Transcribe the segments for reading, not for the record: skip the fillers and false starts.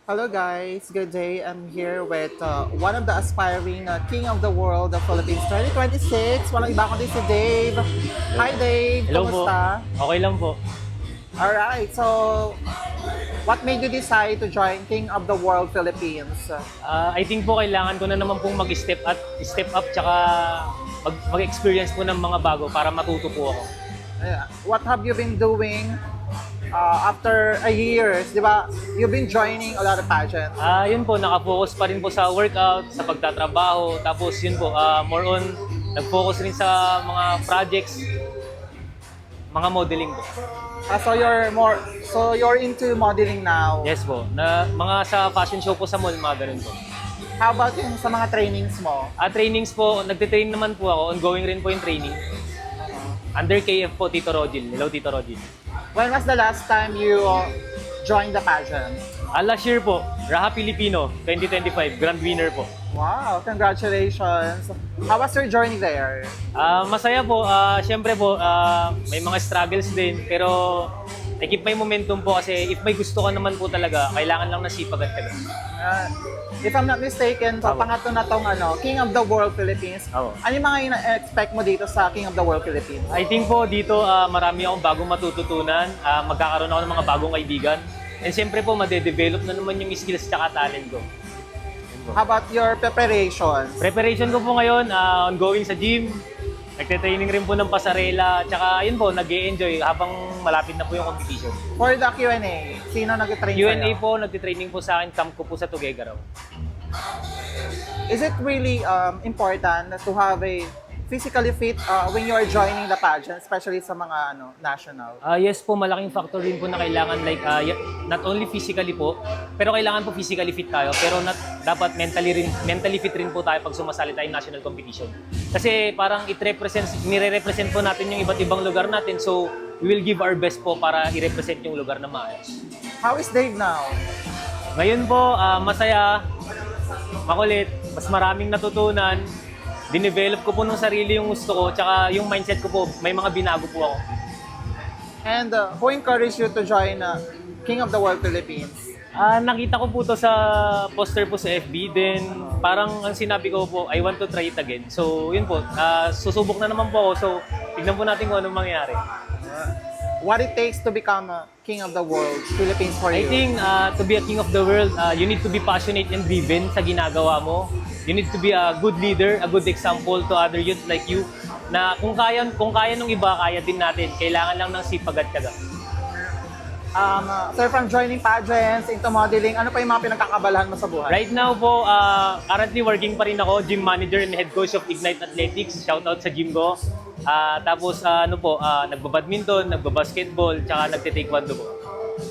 Hello guys, good day. I'm here with one of the aspiring King of the World of Philippines 2026. Walang iba kundi si Dave. Hi Dave, Hello po. kumusta? Okay lang po. Alright, so what made you decide to join King of the World Philippines? I think po kailangan ko na naman pong step up tsaka mag-experience po ng mga bago para matuto po ako. What have you been doing after a year? Di ba? You've been joining a lot of pageants. Yun po, nakafocus pa rin po sa workout, sa pagtatrabaho, tapos yun po, more on nag-focus rin sa mga projects, mga modeling po. So you're into modeling now. Yes po, na mga sa fashion show po sa mall, mga ganun po. How about yung sa mga trainings mo? Trainings po, nagte-train naman po ako, ongoing rin po yung training. Under KF po, Tito Rogil. Hello, Tito Rogil. When was the last time you joined the pageant? Last year po, Raha Filipino 2025, grand winner po. Wow, congratulations. How was your journey there? Masaya po, syempre po, may mga struggles din, pero I-keep my momentum po kasi if may gusto ka naman po talaga, kailangan lang ng sipag at tiyaga. If I'm not mistaken, so Tama. pangatlo na tong King of the World Philippines. Oo. Ano yung mga ina-expect mo dito sa King of the World Philippines? I think po dito marami akong bagong matututunan, magkakaroon ako ng mga bagong kaibigan, and syempre po madedevelop na naman yung skills at talent ko. How about your preparation? Preparation ko po ngayon, ongoing sa gym, nagte-training rin po ng pasarela, tsaka yun po, nag-e-enjoy habang malapit na po yung competition. For the Q&A, sino nag-train Q&A sa'yo? po, nagte-training po sa akin, camp ko po sa Tuguegarao. Is it really important to have a physically fit when you are joining the pageant, especially sa mga national? Yes po, malaking factor rin po na kailangan not only physically po, pero kailangan po physically fit tayo, pero dapat mentally fit rin po tayo pag sumasali tayo national competition. Kasi parang nire-represent po natin yung iba't ibang lugar natin, so we will give our best po para i-represent yung lugar na maayos. How is Dave now? Ngayon po, masaya, makulit, mas maraming natutunan, dinevelop ko po nung sarili yung gusto ko, tsaka yung mindset ko po, may mga binago po ako. And who encouraged you to join King of the World Philippines? Nakita ko po to sa poster po sa FB, then parang ang sinabi ko po, I want to try it again. So yun po, susubok na naman po ako, so tignan po natin kung anong mangyari. What it takes to become a King of the World Philippines for I you? think to be a king of the world, you need to be passionate and driven sa ginagawa mo. You need to be a good leader, a good example to other youth like you, na kung kaya nung iba, kaya din natin. Kailangan lang ng sipag at tiyaga. Sir, from joining pageants into modeling, ano pa yung mga pinagkakabalahan mo sa buhay? Right now po, currently working pa rin ako, gym manager and head coach of Ignite Athletics. Shout out sa gym ko. Tapos nagbabadminton, nagbabasketball, tsaka nagte-taekwondo po.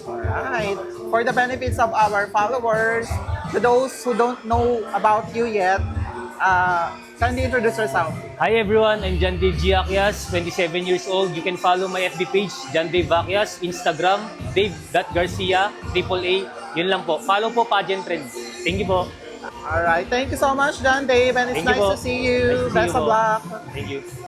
Alright. For the benefits of our followers, to those who don't know about you yet, kindly introduce yourself. Hi everyone, I'm John Dave G. Aquias, 27 years old. You can follow my FB page, John Dave Aquias, Instagram, Dave.Garcia, AAA. Yun lang po. Follow po Pageant Trend. Thank you po. Alright. Thank you so much, John Dave, and it's Thank you nice po. to see you. Nice to see Best you of po. luck. Thank you.